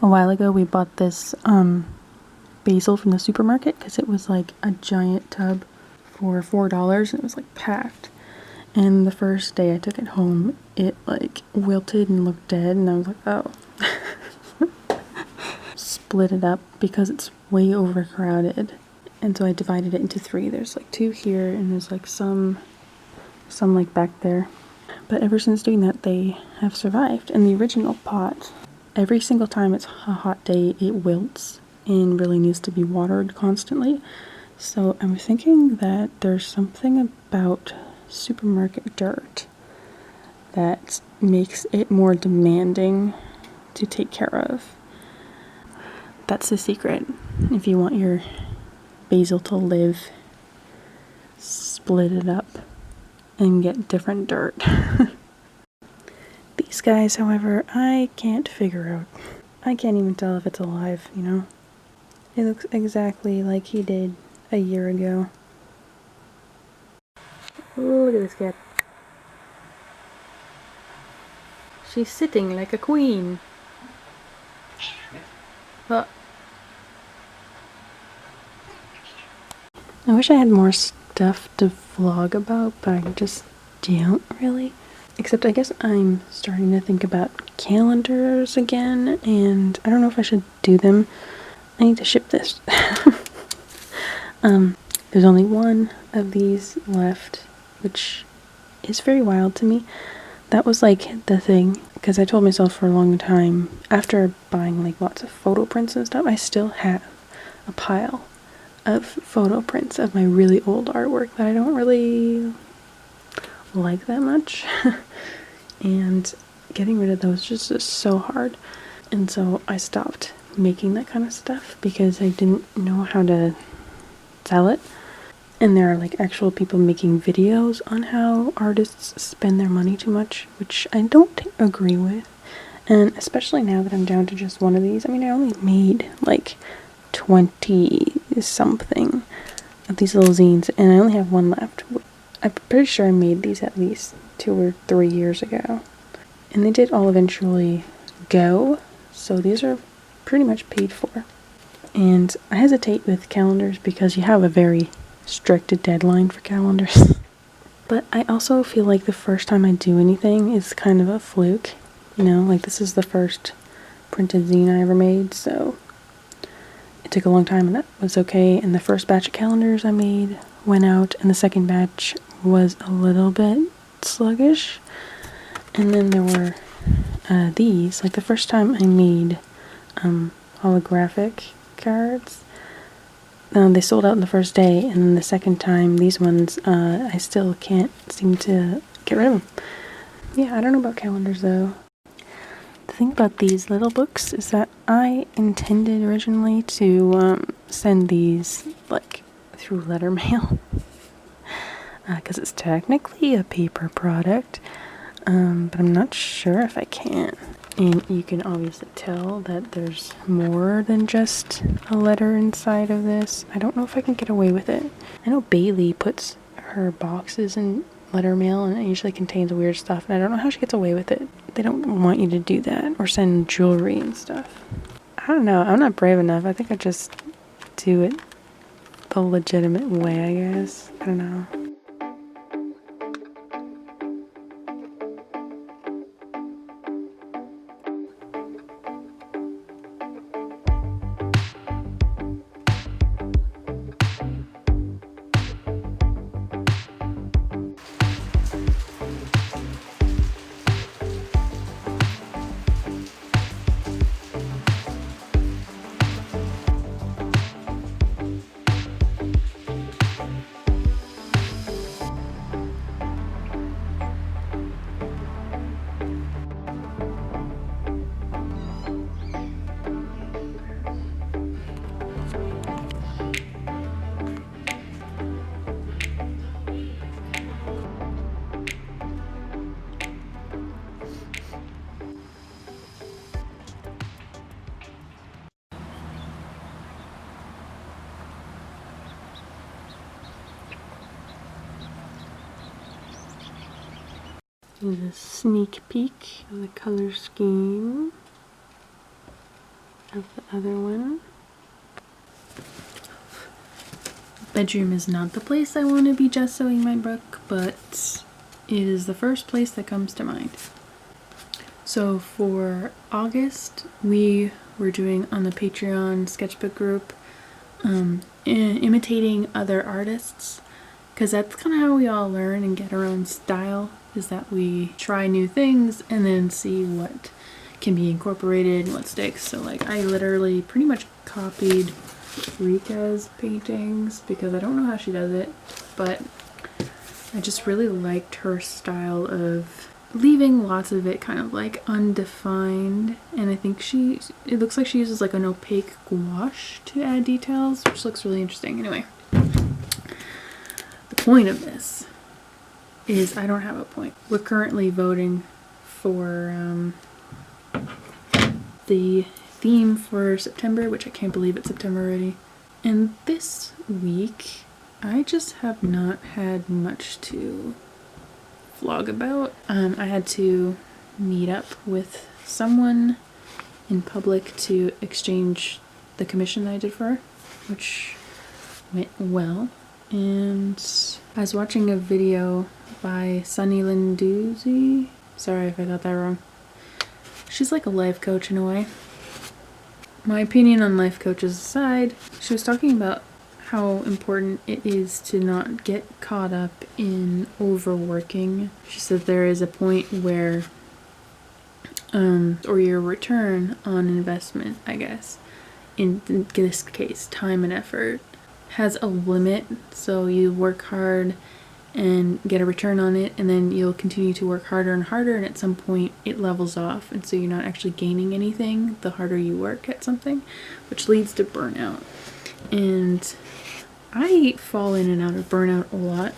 A while ago we bought this basil from the supermarket because it was like a giant tub for $4 and it was like packed. And the first day I took it home, it like wilted and looked dead, and I was like, oh. Split it up because it's way overcrowded. And so I divided it into 3. There's like 2 here and there's like some like back there. But ever since doing that, they have survived. And the original pot, every single time it's a hot day, it wilts and really needs to be watered constantly. So I'm thinking that there's something about supermarket dirt that makes it more demanding to take care of. That's the secret. If you want your basil to live, split it up and get different dirt. These guys, however, I can't figure out. I can't even tell if it's alive, you know? It looks exactly like he did a year ago. Look at this cat. She's sitting like a queen. I wish I had more stuff to vlog about, but I just don't really. Except I guess I'm starting to think about calendars again, and I don't know if I should do them. I need to ship this. There's only one of these left, which is very wild to me. That was like the thing, because I told myself for a long time, after buying like lots of photo prints and stuff, I still have a pile of photo prints of my really old artwork that I don't really like that much. And getting rid of those just is so hard. And so I stopped making that kind of stuff because I didn't know how to sell it. And there are like actual people making videos on how artists spend their money too much, which I don't agree with. And especially now that I'm down to just one of these. I mean, I only made like 20 something of these little zines, and I only have one left. I'm pretty sure I made these at least 2 or 3 years ago. And they did all eventually go, so these are pretty much paid for. And I hesitate with calendars because you have a very strict deadline for calendars. But I also feel like the first time I do anything is kind of a fluke. You know, like this is the first printed zine I ever made, so it took a long time and that was okay. And the first batch of calendars I made went out, and the second batch was a little bit sluggish. And then there were these, like the first time I made holographic cards, they sold out in the first day, and then the second time, these ones, I still can't seem to get rid of them. Yeah, I don't know about calendars though. The thing about these little books is that I intended originally to send these like through letter mail because it's technically a paper product, but I'm not sure if I can. And you can obviously tell that there's more than just a letter inside of this. I don't know if I can get away with it. I know Bailey puts her boxes in letter mail and it usually contains weird stuff, and I don't know how she gets away with it. They don't want you to do that or send jewelry and stuff. I don't know. I'm not brave enough. I think I just do it the legitimate way, I guess. I don't know. Here's a sneak peek of the color scheme. of the other one. Bedroom is not the place I want to be gessoing my book, but it is the first place that comes to mind. So for August, we were doing on the Patreon sketchbook group, imitating other artists, because that's kind of how we all learn and get our own style, is that we try new things and then see what can be incorporated and what sticks. So like I literally pretty much copied Rika's paintings because I don't know how she does it, but I just really liked her style of leaving lots of it kind of like undefined, and I think it looks like she uses like an opaque gouache to add details, which looks really interesting. Anyway, the point of this is I don't have a point. We're currently voting for the theme for September, which I can't believe it's September already. And this week I just have not had much to vlog about. I had to meet up with someone in public to exchange the commission that I did for her, which went well. And I was watching a video by Sunny Linduzzi. Sorry if I got that wrong. She's like a life coach in a way. My opinion on life coaches aside, she was talking about how important it is to not get caught up in overworking. She said there is a point where, or your return on investment, I guess, in this case, time and effort, has a limit. So you work hard and get a return on it, and then you'll continue to work harder and harder, and at some point it levels off, and so you're not actually gaining anything the harder you work at something, which leads to burnout. And I fall in and out of burnout a lot,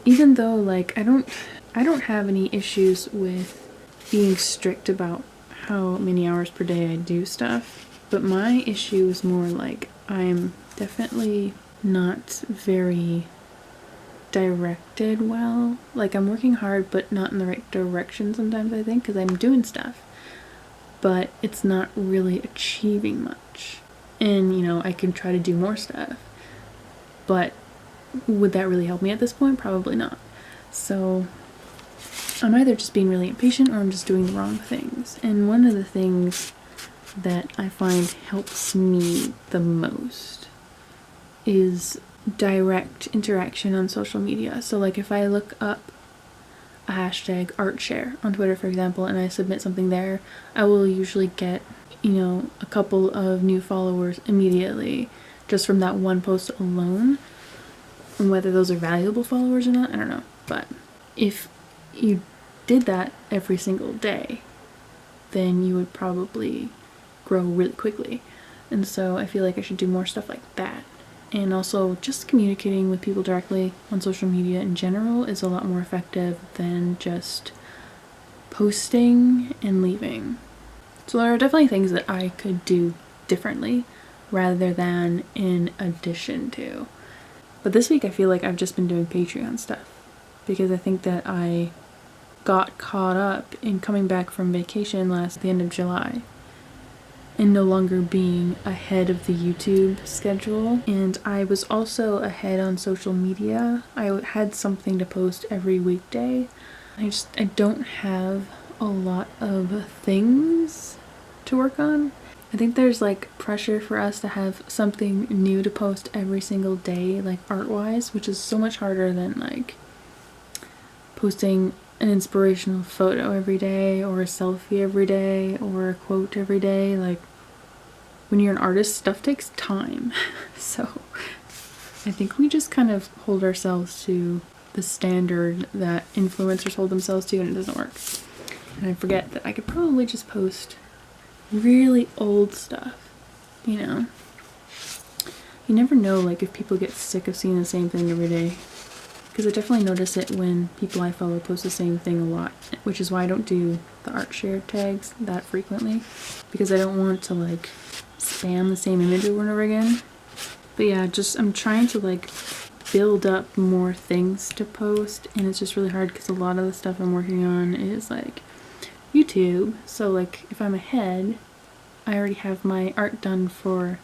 even though like I don't have any issues with being strict about how many hours per day I do stuff, but my issue is more like I'm definitely not very directed well. Like I'm working hard but not in the right direction sometimes, I think, because I'm doing stuff but it's not really achieving much. And you know, I can try to do more stuff, but would that really help me at this point? Probably not. So I'm either just being really impatient or I'm just doing the wrong things. And one of the things that I find helps me the most is direct interaction on social media. So like if I look up a hashtag ArtShare on Twitter, for example, and I submit something there, I will usually get, you know, a couple of new followers immediately just from that one post alone. And whether those are valuable followers or not, I don't know. But if you did that every single day, then you would probably grow really quickly. And so I feel like I should do more stuff like that. And also just communicating with people directly on social media in general is a lot more effective than just posting and leaving. So there are definitely things that I could do differently rather than in addition to. But this week I feel like I've just been doing Patreon stuff because I think that I got caught up in coming back from vacation the end of July and no longer being ahead of the YouTube schedule. And I was also ahead on social media. I had something to post every weekday. I don't have a lot of things to work on. I think there's like pressure for us to have something new to post every single day, like art-wise, which is so much harder than like posting an inspirational photo every day or a selfie every day or a quote every day. Like when you're an artist, stuff takes time. So I think we just kind of hold ourselves to the standard that influencers hold themselves to, and it doesn't work. And I forget that I could probably just post really old stuff, you know? You never know, like, if people get sick of seeing the same thing every day. Because I definitely notice it when people I follow post the same thing a lot, which is why I don't do the ArtShare tags that frequently, because I don't want to like spam the same image over and over again. But yeah, I'm trying to like build up more things to post, and it's just really hard because a lot of the stuff I'm working on is like YouTube. So like if I'm ahead, I already have my art done for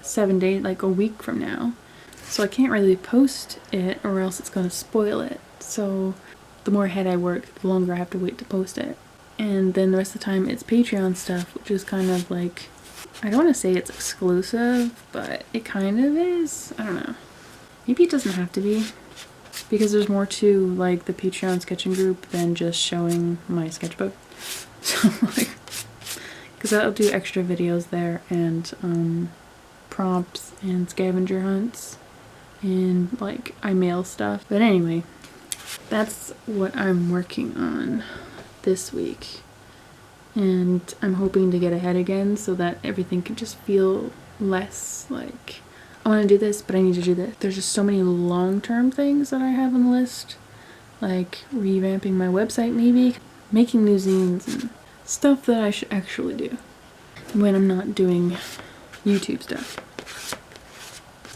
7 days, like a week from now. So I can't really post it or else it's gonna spoil it. So the more ahead I work, the longer I have to wait to post it. And then the rest of the time it's Patreon stuff, which is kind of like, I don't want to say it's exclusive, but it kind of is. I don't know. Maybe it doesn't have to be, because there's more to like the Patreon sketching group than just showing my sketchbook. So like, because I'll do extra videos there and prompts and scavenger hunts and like I mail stuff. But anyway, that's what I'm working on this week. And I'm hoping to get ahead again so that everything can just feel less like, I want to do this, but I need to do this. There's just so many long-term things that I have on the list, like revamping my website maybe, making new zines and stuff that I should actually do when I'm not doing YouTube stuff.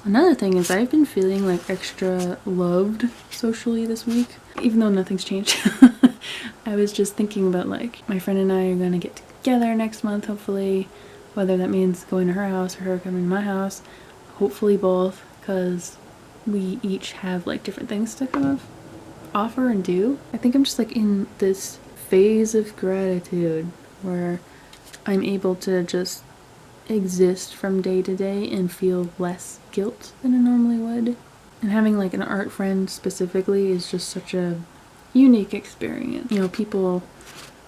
Another thing is I've been feeling like extra loved socially this week, even though nothing's changed. I was just thinking about like my friend and I are gonna get together next month, hopefully, whether that means going to her house or her coming to my house. Hopefully both, because we each have like different things to kind of offer and do. I think I'm just like in this phase of gratitude where I'm able to just exist from day to day and feel less guilt than I normally would. And having like an art friend specifically is just such a unique experience. You know, people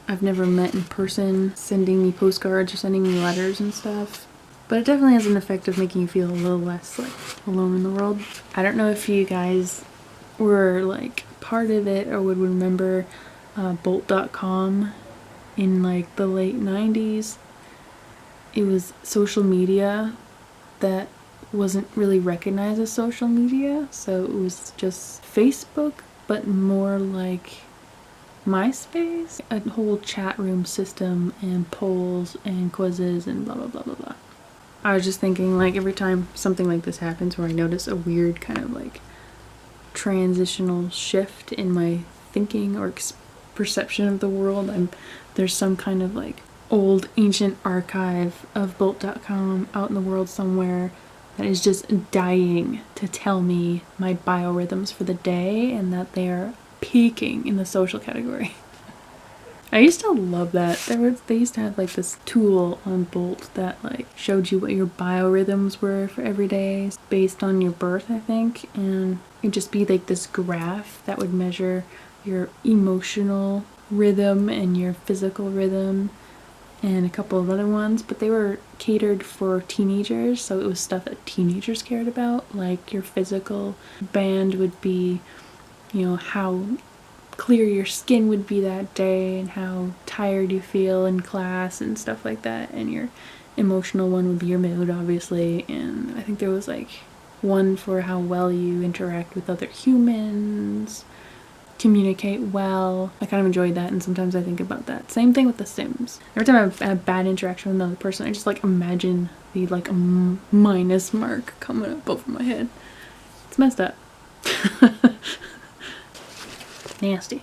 I've never met in person sending me postcards or sending me letters and stuff. But it definitely has an effect of making you feel a little less like alone in the world. I don't know if you guys were like part of it or would remember Bolt.com in like the late 90s. It was social media that wasn't really recognized as social media, so it was just Facebook, but more like MySpace. A whole chat room system and polls and quizzes and blah blah blah blah blah. I was just thinking, like, every time something like this happens where I notice a weird kind of like transitional shift in my thinking or perception of the world, there's some kind of like old ancient archive of Bolt.com out in the world somewhere that is just dying to tell me my biorhythms for the day and that they are peaking in the social category. I used to love that. They used to have like this tool on Bolt that like showed you what your biorhythms were for every day based on your birth, I think, and it'd just be like this graph that would measure your emotional rhythm and your physical rhythm and a couple of other ones, but they were catered for teenagers, so it was stuff that teenagers cared about. Like your physical band would be, you know, how clear your skin would be that day and how tired you feel in class and stuff like that, and your emotional one would be your mood, obviously. And I think there was like one for how well you interact with other humans, communicate well. I kind of enjoyed that, and sometimes I think about that. Same thing with The Sims. Every time I have a bad interaction with another person, I just like imagine the like a minus mark coming up over my head. It's messed up. Nasty.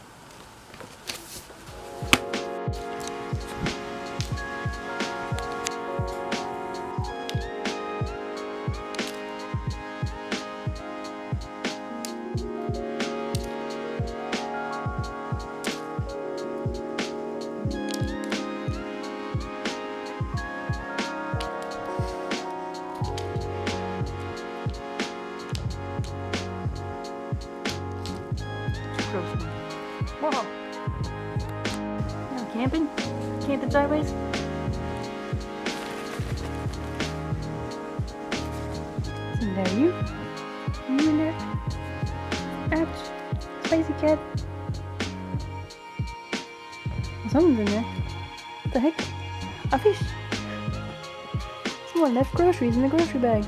Whoa. You camping? Camping sideways? Isn't that you? Are you in there? Ouch. Spicy cat. Someone's in there. What the heck? A fish. Someone left groceries in the grocery bag.